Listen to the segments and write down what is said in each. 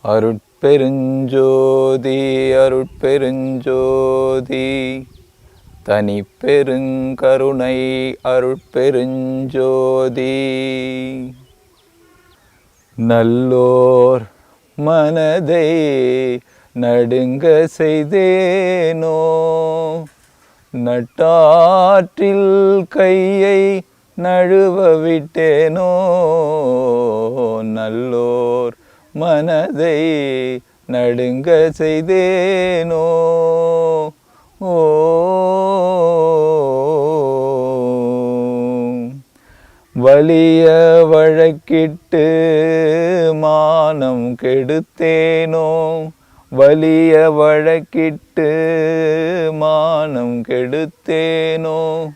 அருட்பெருஞ்சோதி அருட்பெருஞ்சோதி தனிப்பெருங்கருணை அருட்பெருஞ்சோதி. நல்லோர் மனதை நடுங்க செய்தேனோ, நட்டாற்றில் கையை நழுவ விட்டேனோ. நல்லோர் மனதை நடுங்க செய்தேனோ. ஓ வலிய வழக்கிட்டு மானம் கெடுத்தேனோ, வலிய வழக்கிட்டு மானம் கெடுத்தேனோ.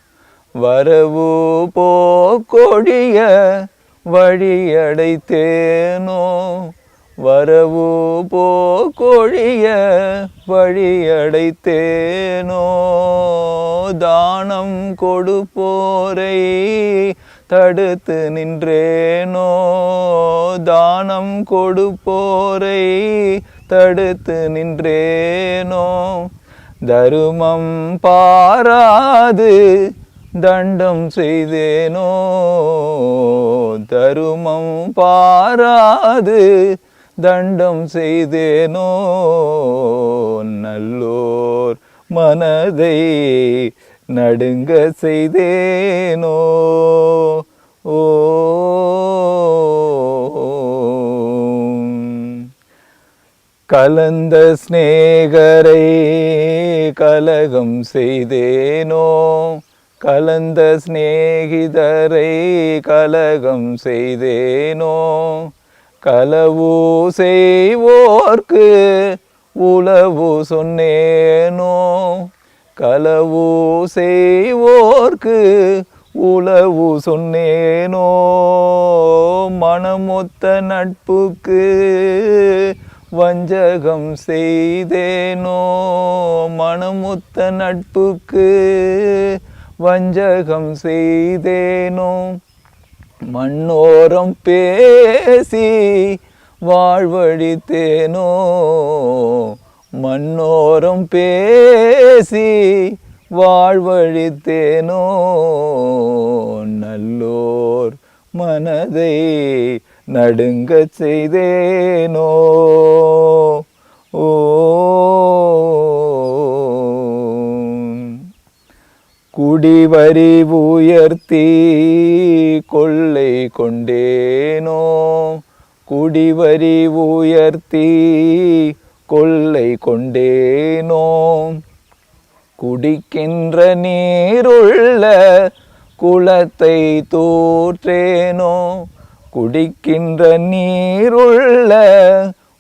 வரவு போக்கொழிய வழியடைத்தேனோ, வரவு போக்கொழிய வழியடைத்தேனோ. தானம் கொடுப்போரை தடுத்து நின்றேனோ, தானம் கொடுப்போரை தடுத்து நின்றேனோ. தருமம் பாராது தண்டம் செய்தேனோ, தருமம் பாராது தண்டம் செய்தேனோ. நல்லோர் மனதை நடுங்க செய்தேனோ. ஓ கலந்த ஸ்நேகரை கலகம் செய்தேனோ, கலந்த சிநேகிதரை கலகம் செய்தேனோ. களவு செய்வோர்க்கு உளவு சொன்னேனோ, களவு செய்வோர்க்கு உளவு சொன்னேனோ. மனமொத்த நட்புக்கு வஞ்சகம் செய்தேனோ, மனமொத்த நட்புக்கு வஞ்சகம் செய்தேனோ. மண்ணோரம் பேசி வாழ்வழித்தேனோ, மண்ணோரம் பேசி வாழ்வழித்தேனோ. நல்லோர் மனதை நடுங்க செய்தேனோ. ஓ குடிவரி உயர்த்தி கொள்ளை கொண்டேனோ, குடிவரி உயர்த்தி கொள்ளை கொண்டேனோ. குடிக்கின்ற நீருள்ள குளத்தை தூற்றேனோ, குடிக்கின்ற நீருள்ள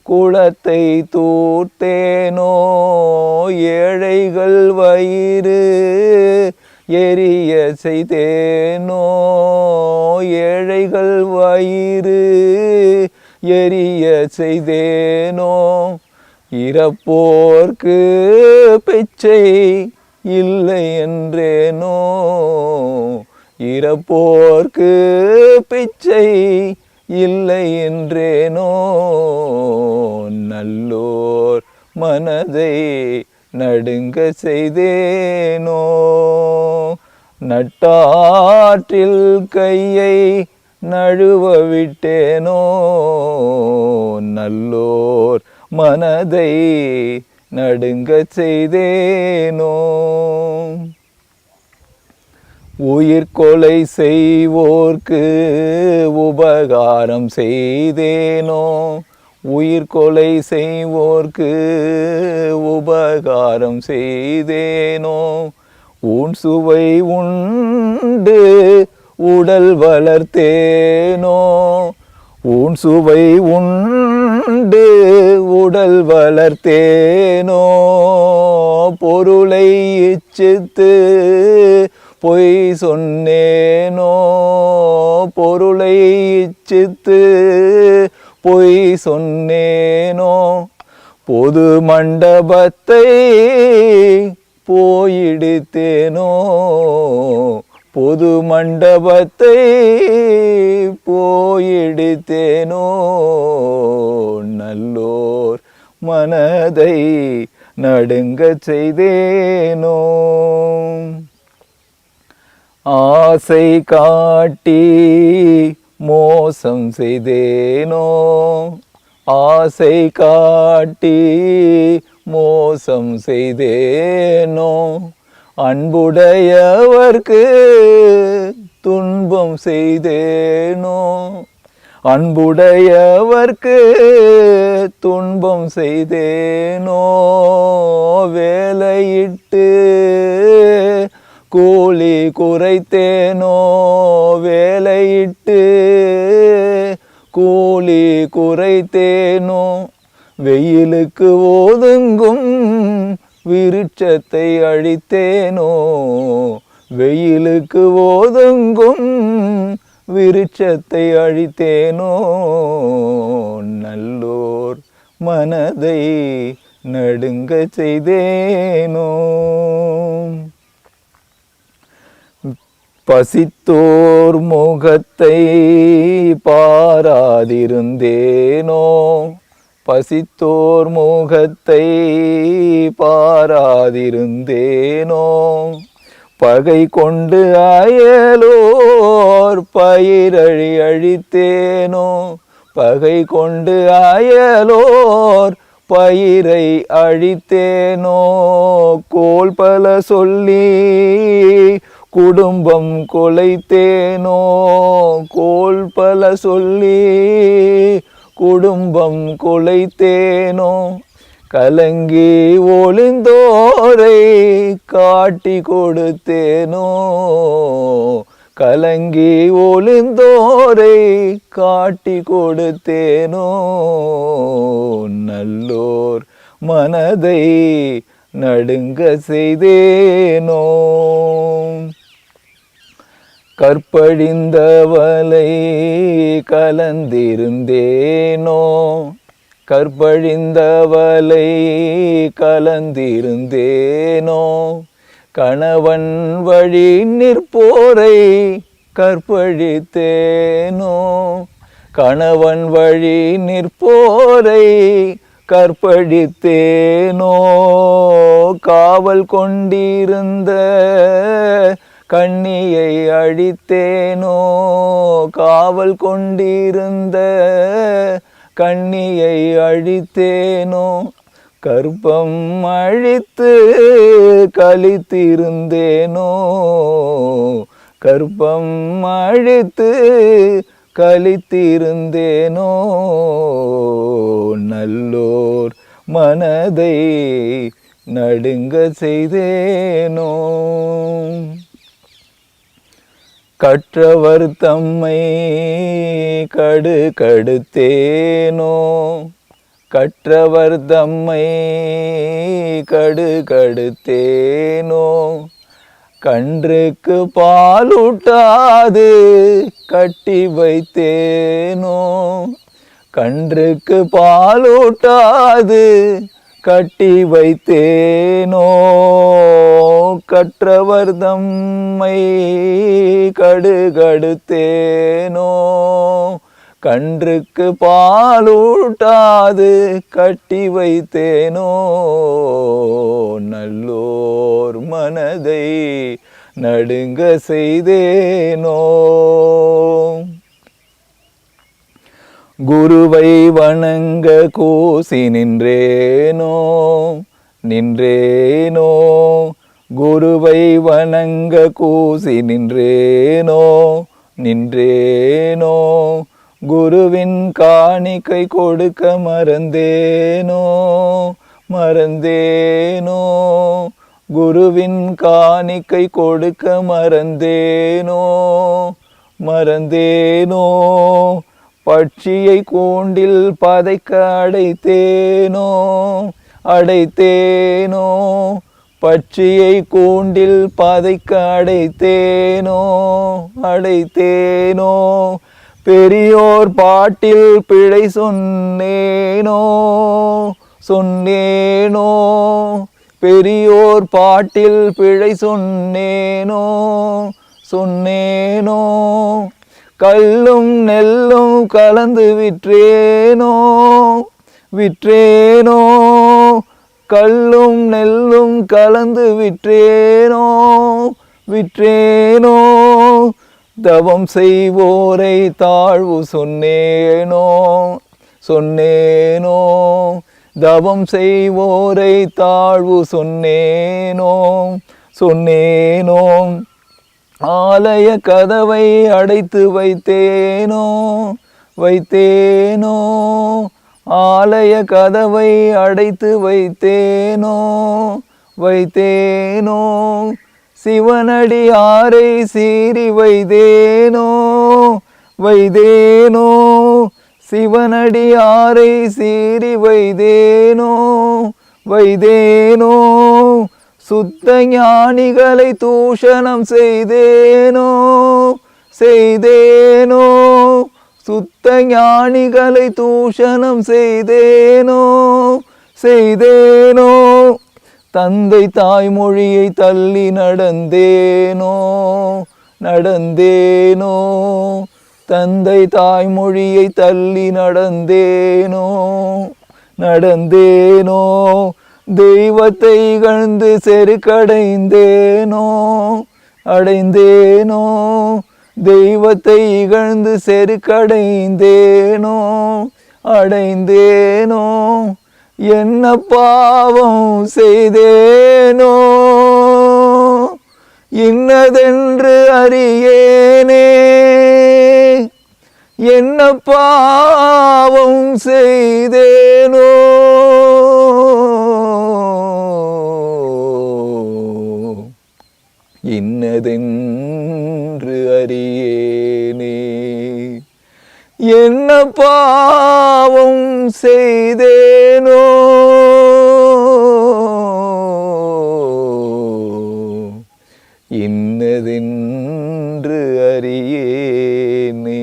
குளத்தை தூற்றேனோ. ஏழைகள் வயிறு எரிய செய்தேனோ, ஏழைகள் வயிறு எரிய செய்தேனோ. இறப்போர்க்கு பிச்சை இல்லை என்றேனோ, இறப்போர்க்கு பிச்சை இல்லை என்றேனோ. நல்லோர் மனதை நடுங்க செய்தேனோ, நட்டாற்றில் கையை நழுவ விட்டேனோ. நல்லோர் மனதை நடுங்க செய்தேனோ. உயிர்கொலை செய்வோர்க்கு உபகாரம் செய்தேனோ, உயிர்கொலை செய்வோர்க்கு உபகாரம் செய்தேனோ. ஊன் சுவை உண்டு உடல் வளர்த்தேனோ, ஊன் சுவை உண்டு உடல் வளர்த்தேனோ. பொருளை இச்சித்து பொய் சொன்னேனோ, பொருளை இச்சித்து பொய் சொன்னேனோ. பொது மண்டபத்தை போயிடுத்தேனோ, பொது மண்டபத்தை போயிடுத்தேனோ நல்லோ மனதை நடுங்கச் செய்தேனோ. ஆசை காட்டி மோசம் செய்தேனோ. ஆசை காட்டி மோசம் செய்தேனோ. அன்புடையவர்க்கு துன்பம் செய்தேனோ. அன்புடையவர்க்கு துன்பம் செய்தேனோ. வேலையிட்டு கூலி குறைத்தேனோ. வேலையிட்டு கூலி குறைத்தேனோ. வெயிலுக்கு ஒதுங்கும் விருட்சத்தை அழித்தேனோ. வெயிலுக்கு ஒதுங்கும் விருட்சத்தை அழித்தேனோ. நல்லோர் மனதை நடுங்க செய்தேனோ. பசித்தோர் முகத்தை பாராதிருந்தேனோ. பசித்தோர் முகத்தை பாராதிருந்தேனோ. பகை கொண்டு அயலோர் பயிரழி அழித்தேனோ. பகை கொண்டு அயலோர் பயிரை அழித்தேனோ. கோல் பல சொல்லி குடும்பம் கொலைத்தேனோ. கோல் பல சொல்லி குடும்பம் கொலைத்தேனோ. கலங்கி ஒளிந்தோரை காட்டி கொடுத்தேனோ. கலங்கி ஒளிந்தோரை காட்டி கொடுத்தேனோ. நல்லோர் மனதை நடுங்க செய்தேனோ. கற்பழிந்தவளை கலந்திருந்தேனோ. கற்பழிந்தவளை கலந்திருந்தேனோ. கணவன் வழி நிற்போரை கற்பழித்தேனோ. கணவன் வழி நிற்போரை கற்பழித்தேனோ. காவல் கொண்டிருந்த கண்ணியை அழித்தேனோ. காவல் கொண்டிருந்த கண்ணியை அழித்தேனோ. கர்ப்பம் அழித்து கலித்திருந்தேனோ. கர்ப்பம் அழித்து கலித்திருந்தேனோ. நல்லோர் மனதை நடுங்க செய்தேனோ. கற்றவர் தம்மை கடுகடுத்தேனோ. கற்றவர் தம்மை கடுகடுத்தேனோ. கன்றுக்கு பாலூட்டாது கட்டி வைத்தேனோ. கன்றுக்கு பாலூட்டாது கட்டி வைத்தேனோ. கற்றவர் தம்மை கடுகடுத்தேனோ. கன்றுக்கு பாலூட்டாது கட்டி வைத்தேனோ. நல்லோர் மனதை நடுங்க செய்தேனோ. குருவை வணங்க கூசி நின்றேனோ. நின்றேனோ. குருவை வணங்க கூசி நின்றேனோ. நின்றேனோ. குருவின் காணிக்கை கொடுக்க மறந்தேனோ. மறந்தேனோ. குருவின் காணிக்கை கொடுக்க மறந்தேனோ. மறந்தேனோ. பட்சியை கூண்டில் பதைக்க அடைத்தேனோ. அடைத்தேனோ. பட்சியை கூண்டில் பதைக்க அடைத்தேனோ. அடைத்தேனோ. பெரியோர் பாட்டில் பிழை சொன்னேனோ. சொன்னேனோ. பெரியோர் பாட்டில் பிழை சொன்னேனோ. சொன்னேனோ. கல்லும் நெல்லும் கலந்து விற்றேனோ. விற்றேனோ கல்லும் நெல்லும் கலந்து விற்றேனோ விற்றேனோ தவம் செய்வோரை தாழ்வு சொன்னேனோ சொன்னேனோ தவம் செய்வோரை தாழ்வு சொன்னேனோ சொன்னேனோ ஆலய கதவை அடைத்து வைத்தேனோ வைத்தேனோ ஆலய கதவை அடைத்து வைத்தேனோ வைத்தேனோ சிவனடியாரை சீறி வைத்தேனோ வைத்தேனோ சிவனடியாரை சீறி வைத்தேனோ வைத்தேனோ சுத்த ஞானிகளை தூஷணம் செய்தேனோ செய்தேனோ சுத்த ஞானிகளை தூஷணம் செய்தேனோ செய்தேனோ தந்தை தாய்மொழியை தள்ளி நடந்தேனோ நடந்தேனோ தந்தை தாய்மொழியை தள்ளி நடந்தேனோ நடந்தேனோ தெய்வத்தை இகழ்ந்து செருக்கடைந்தேனோ அடைந்தேனோ தெய்வத்தை இகழ்ந்து செருக்கடைந்தேனோ அடைந்தேனோ என்ன பாவம் செய்தேனோ இன்னதென்று அறியேனே என்ன பாவம் செய்தேனோ இன்னதென்று அறியேனே என்ன பாவம் செய்தேனோ இன்னதென்று அறியேனே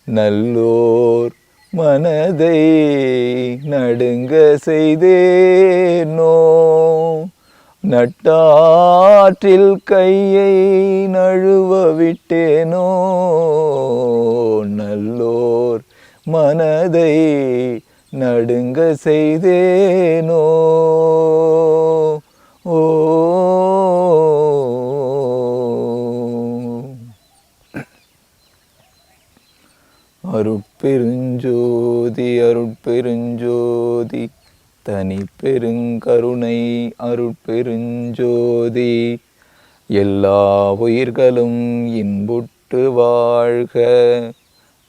நல்லோர் மனதை நடுங்க செய்தேனோ நட்டாற்றில் கையை நழுவ விட்டேனோ நல்லோர் மனதை நடுங்க செய்தேனோ ஓ அருட்பெருஞ்சோதி அருட்பெருஞ்சோதி தனி பெருங்கருணை அருட்பெருஞ்சோதி எல்லா உயிர்களும் இன்புற்று வாழ்க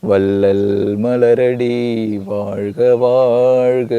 வள்ளல் மலரடி வாழ்க வாழ்க.